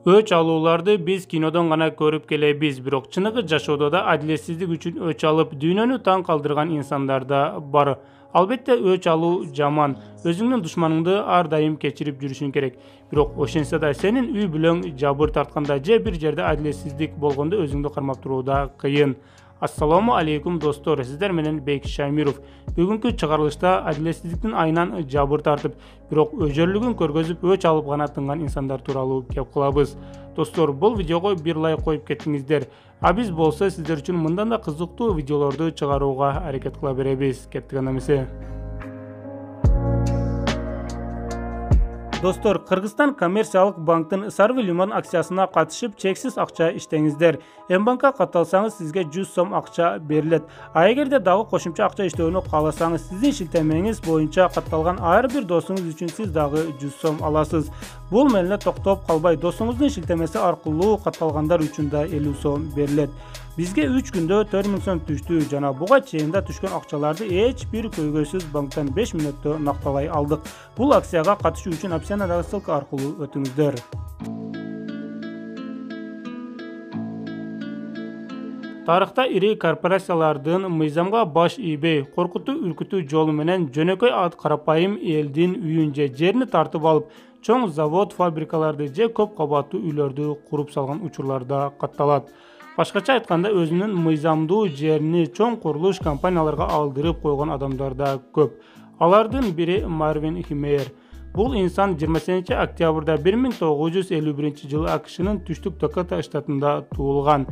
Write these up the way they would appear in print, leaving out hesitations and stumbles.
Öç alууларды биз кинодон гана көрүп келебиз, бирок чыныгы жашоодо да адилетсиздик үчүн өч алып, дүйнөнү таң калтырган инсандар да бар. Албетте өч алуу жаман. Өзүңдүн душманыңды ар дайым кечирип жүрүшүң керек. Бирок ошентсе да сенин үй бүлөң жабыр тартканда же бир жерде адилетсиздик болгондо өзүңдү кармап туруу да кыйын. Ассаламу алейкум достор, сиздер менен Бек Шамиров. Бүгүнкү чыгарылышта адилетсиздиктин айынан жабыр тартып, бирок өжөрлүгүн көргөзүп өч алып гана тынган инсандар тууралуу кеп кылабыз. Достор, бул видеого бир лайк коюп кеттиңиздер. А биз болсо сиздер үчүн мындан да кызыктуу видеолорду чыгарууга аракет кыла беребиз. Кеттик анда эмесе. Достор, Кыргызстан коммерциялык банктын Сарвы лимон акциясына катышып, чексиз акча иштеңиздер. М-банкка катталсаңыз, сизге 100 сом акча берилет. А эгерде дагы кошумча акча иштөөнү кааласаңыз, сиздин шилтемеңиз боюнча катталган ар бир досуңуз үчүн сиз дагы 100 сом аласыз. Бул менен эле токтоп калбай, досуңуздун шилтемеси аркылуу катталгандар үчүн да 50 сом берилет. Бизге 3 күндө 4000 сом түштү жана буга чейин да түшкөн акчаларды эч бир көйгөйсүз банктан 5 мүнөттө накталай алдык. Бул акцияга катышуу үчүн опциянадагы ссылка аркылуу өтүңүздөр. Тарыхта ири корпорациялардын мыйзамга баш ийбей, коркутуу үркүтүү жолу менен жөнөкөй карапайым элдин үйүн же жерин тартып алып, чоң завод, фабрикаларды же көп кабаттуу үйлөрдү куруп салган учурлар да катталат. Башкача айтканда, өзүнүн мыйзамдуу жерини чоң курулуш компанияларга алдырып койгон адамдар да көп. Алардын бири Марвин Химейер. Бул инсан 28 октябрда 1951 жылы АКШнын түштүк Дакота штатында туулган.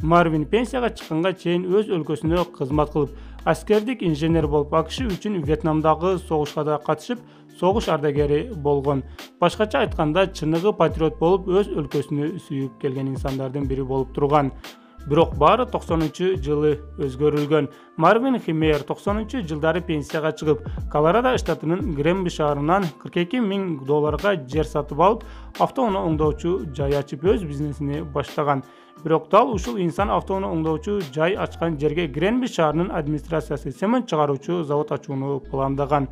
Марвин пенсияга чыкканга чейин өз өлкөсүнө кызмат кылып, аскердик инженер болуп, АКШ үчүн Вьетнамдагы согушка да катышып, согуш ардагери болгон. Башкача айтканда, чыныгы патриот болуп, өз өлкөсүнө сүйүп келген инсандардын бири болуп турган. Бирок баары 90-жылы өзгөрүлгөн. Марвин Химейер 90-жылдары пенсияга чыгып, Колорадо штатынын Гренби шаарынан $42,000 жер сатып алып, автоунаа оңдоочу жай ачып өз бизнесин баштаган. Бирок дал ушул инсан автоунаа оңдоочу жай ачкан жерге Гренби шаарынын администрациясы цемент чыгаруучу завод ачууну пландаган.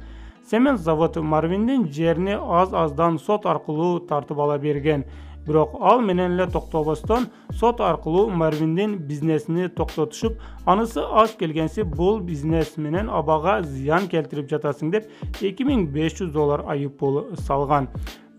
Цемент завод Марвиндин жерини аз-аздан сот аркылуу тартып ала берген. Бирок ал менен эле токтобостон сот аркылуу Марвиндин бизнесини токтотушуп, анысы аз келгенси бул бизнес менен абага зыян келтирип жатасың деп $2500 айыппул салган.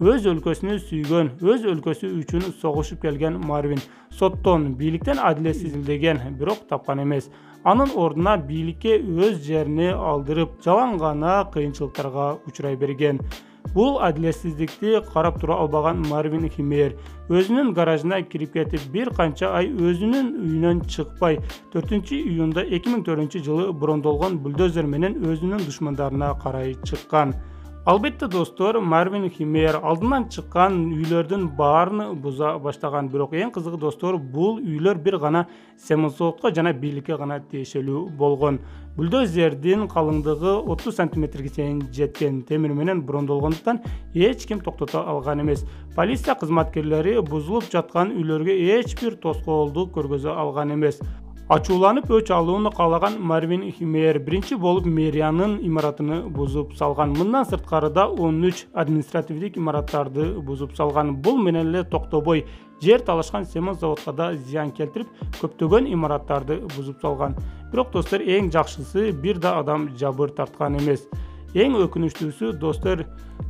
Өз өлкөсүнү сүйгөн, өз өлкөсү үчүн согушуп келген Марвин соттон, бийликтен адилетсиз изилдеген, бирок тапкан эмес. Анын ордуна бийликке өз жерини алдырып, жалаң гана кыйынчылыктарга учурай берген. Бул адилетсиздикти карап тура албаган Марвин Химейер өзүнүн гаражына кирип кетип, бир канча ай өзүнүн үйүнөн чыкпай, 4-июнда 2004 жылы брондолгон бульдозер менен өзүнүн душмандарына карай чыккан. Албетте достор, Марвин Химейер алдынан чыккан үйлөрдүн баарын буза баштаган. Бирок эң кызыгы достор, бул үйлөр бир гана Семенсоотко жана бийликке гана тиешелүү болгон. Бульдозердин калыңдыгы 30 сантиметрге чейин жеткен, темир менен брондолгондуктан эч ким токтото алган эмес. Полиция кызматкерлери бузулуп жаткан үйлөргө эч бир тоскоолдук көргөзө алган эмес. Ачууланып өч алууну каалаган Марвин Химейер биринчи болуп мэриянын имаратыны бузуп салган. Мындан сырткарыда 13 административдик имараттарды бузуп салган. Бул менен эле токтобой, жер талашкан цемент заводко да зыян келтирип, көптөгөн имараттарды бузуп салган. Бирок достор, эң жакшысы, бир да адам жабыр тарткан эмес. Эң өкүнүчтүүсү достор,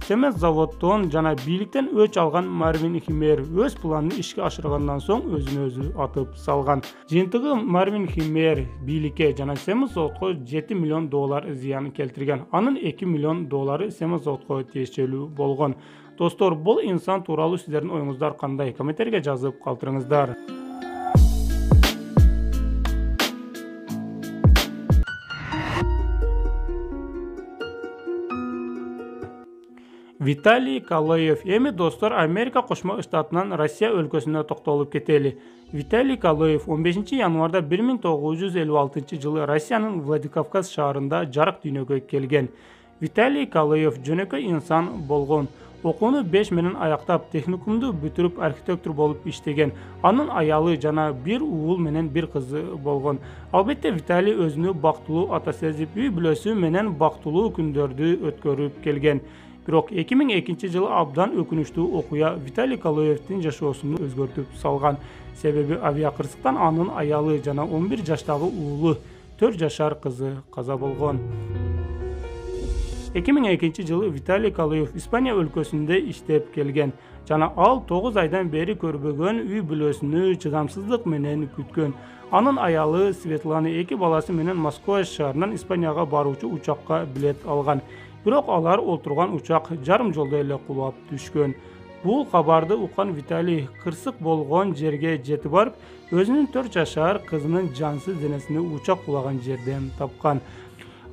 цемент заводдон жана бийликтен өч алган Марвин Химейер өз планын ишке ашыргандан соң өзүн өзү атып салган. Жыйынтыгы Марвин Химейер бийликке жана цемент заводко $7 миллион зыян келтирген. Анын $2 миллион цемент заводко тиешелүү болгон. Достор, бул инсан тууралуу сиздердин оюңуздар кандай? Комментарийге жазып калтырыңыздар. Виталий Калоев. Эми достор, Америка Кошмо Штатынан Россия өлкөсүнө токтолуп кетели. Виталий Калоев 15 январда 1956 жылы Россиянын Владикавказ шаарында жарык дүйнөгө келген. Виталий Калоев жөнөкөй инсан болгон. Окууну 5 менен аяктап, техникумду бүтүрүп, архитектор болуп иштеген. Анын аялы жана бир уул менен бир кызы болгон. Албетте Виталий өзүнү бактылуу ата сезип, үй бүлөсү менен бактылуу күндөрдү өткөрүп келген. Бирок 2002-жылы абдан өкүнүчтүү окуя Виталий Калоевдин жашоосун өзгөртүп салган. Себеби авиакырсыктан анын аялы жана 11 жаштагы уулу 4 жашар кызы каза болгон. 2002-жылы Виталий Калоев Испания өлкөсүндө иштеп келген жана ал 9 айдан бери көрбөгөн үй бүлөсүнү чыдамсыздык менен күткөн. Анын аялы Светлана 2 баласы менен Москва шаарынан Испанияга баруучу учакка билет алган. Бирок алар отурган учак жарым жолдо эле кулап түшкөн. Бул кабарды уккан Виталий кырсык болгон жерге жетип барып, өзүнүн 4 жашар кызынын жансыз денесини учак кулаган жерден тапкан.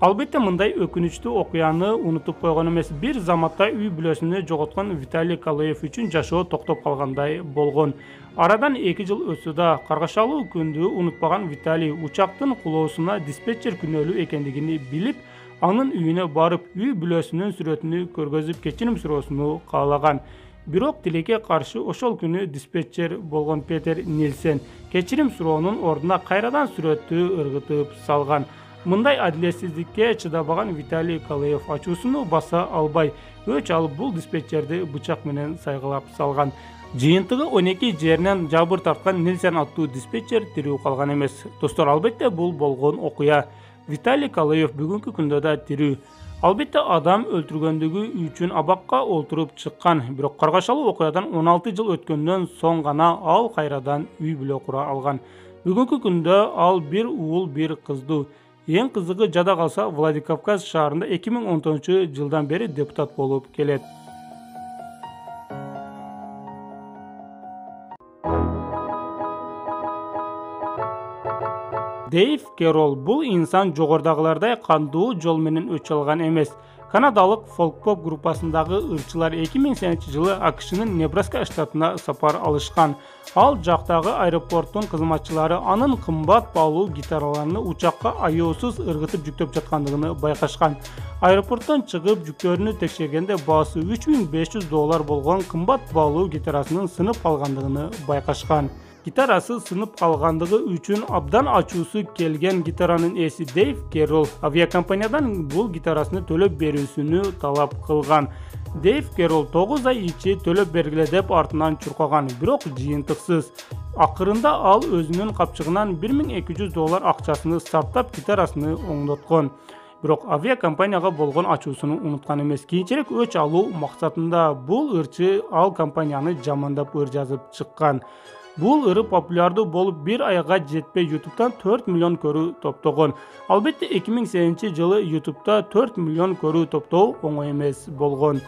Албетте мындай өкүнүчтүү окуяны унутуп койгон эмес. Бир заматта үй бүлөсүнү жоготкон Виталий Калоев үчүн жашоо токтоп калгандай болгон. Арадан 2 жыл өтсө да каргашалуу күндү унутпаган Виталий учактын кулоосуна диспетчер күнөөлүү экендигин билип, анын үйүнө барып, үй бүлөсүнүн сүрөтүнү көргөзүп кечирим суроосуну каалаган. Бирок тилекке каршы ошол күнү диспетчер болгон Петер Нильсен кечирим суроонун ордуна кайрадан сүрөттү ыргытып салган. Мындай адилетсиздикке чыдабаган Виталий Калоев ачуусуну баса албай, өч алып бул диспетчерди бычак менен сайгылап салган. Жыйынтыгы 12 жеринен жабыр тарткан Нильсен аттуу диспетчер тирүү калган эмес. Достор, албетте бул болгон окуя. Виталий Калоев бүгүнкү күндө да тирүү. Албетте адам өлтүргөндүгү үчүн абакка олтуруп чыккан. Бирок каргашалуу окуядан 16 жыл өткөндөн соң гана ал кайрадан үй бүлө кура алган. Бүгүнкү күндө ал бир уул, бир кыздуу. Эң кызыгы, жада калса Владикавказ шаарында 2019-жылдан бери депутат болуп келет. Дейв Керол бул инсан жогорудагылардай кандуу жол менен өч алган эмес. Канадалык фолк-поп группасындагы ырчылар 2008-жылы АКШнын Небраска штатына сапар алышкан. Ал жактагы аэропорттун кызматчылары анын кымбат баалуу гитараларны учакка аяосуз ыргытып жүктөп жаткандыгын байкашкан. Аэропорттон чыгып жүктөрүнү текшергенде баасы $3500 болгон кымбат баалуу гитарасынын сынып калгандыгын байкашкан. Гитарасы сынып калгандыгы үчүн абдан ачуусу келген гитаранын ээси Дейв Керол авиакомпаниядан бул гитарасыны төлөп берүүсүнү талап кылган. Дейв Керол 9 ай ичи төлөп бергиле деп артынан чуркаган, бирок жыйынтыксыз. Акырында ал өзүнүн капчыгынан $1200 акчасыны сарптап гитарасыны оңдоткон. Бирок авиакомпанияга болгон ачуусуну унуткан эмес. Кийинчерээк өч алуу максатында бул ырчы ал компанияны жамандап ыр жазып чыккан. Бул ыры популярдуу болуп, бир айга жетпей YouTube'дан 4 миллион көрүү топтогон. Албетте 2008-жылы YouTube'да 4 миллион көрүү топтоо оңой эмес болгон.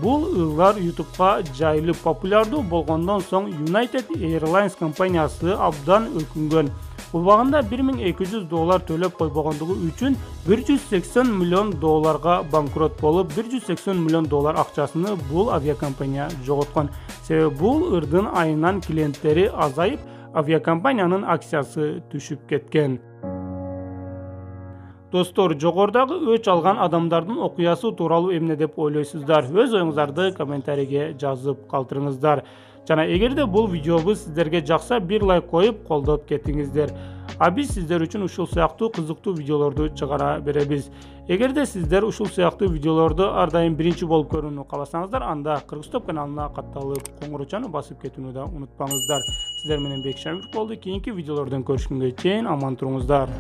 Бул ырлар YouTube'га жайылып популярдуу болгондон соң United Airlines компаниясы абдан өкүнгөн. Убагында $1200 төлөп койбогондугу үчүн $180 миллион банкрот болуп, $180 миллион акчасыны бул авиакомпания жоготкон. Себеби бул ырдын айынан клиенттери азайып, авиакомпаниянын акциясы түшүп кеткен. Достор, жогорудагы өч алган адамдардын окуясы тууралуу эмне деп ойлойсуздар? Өз оюңуздарды комментарийге жазып калтырыңыздар. Жана эгерде бул видеобуз сиздерге жакса, бир лайк коюп колдоп кетиңиздер. А биз сиздер үчүн ушул сыяктуу кызыктуу видеолорду чыгара беребиз. Эгерде сиздер ушул сыяктуу видеолорду ар дайым биринчи болуп көрүүнү кааласаңыздар, анда Кыргызтоп каналына катталып, коңгурочаны басып кетүүнү да унутпаңыздар. Сиздер менен Бек Шамиров болду. Кийинки видеолордон көрүшкөнгө чейин аман туруңуздар.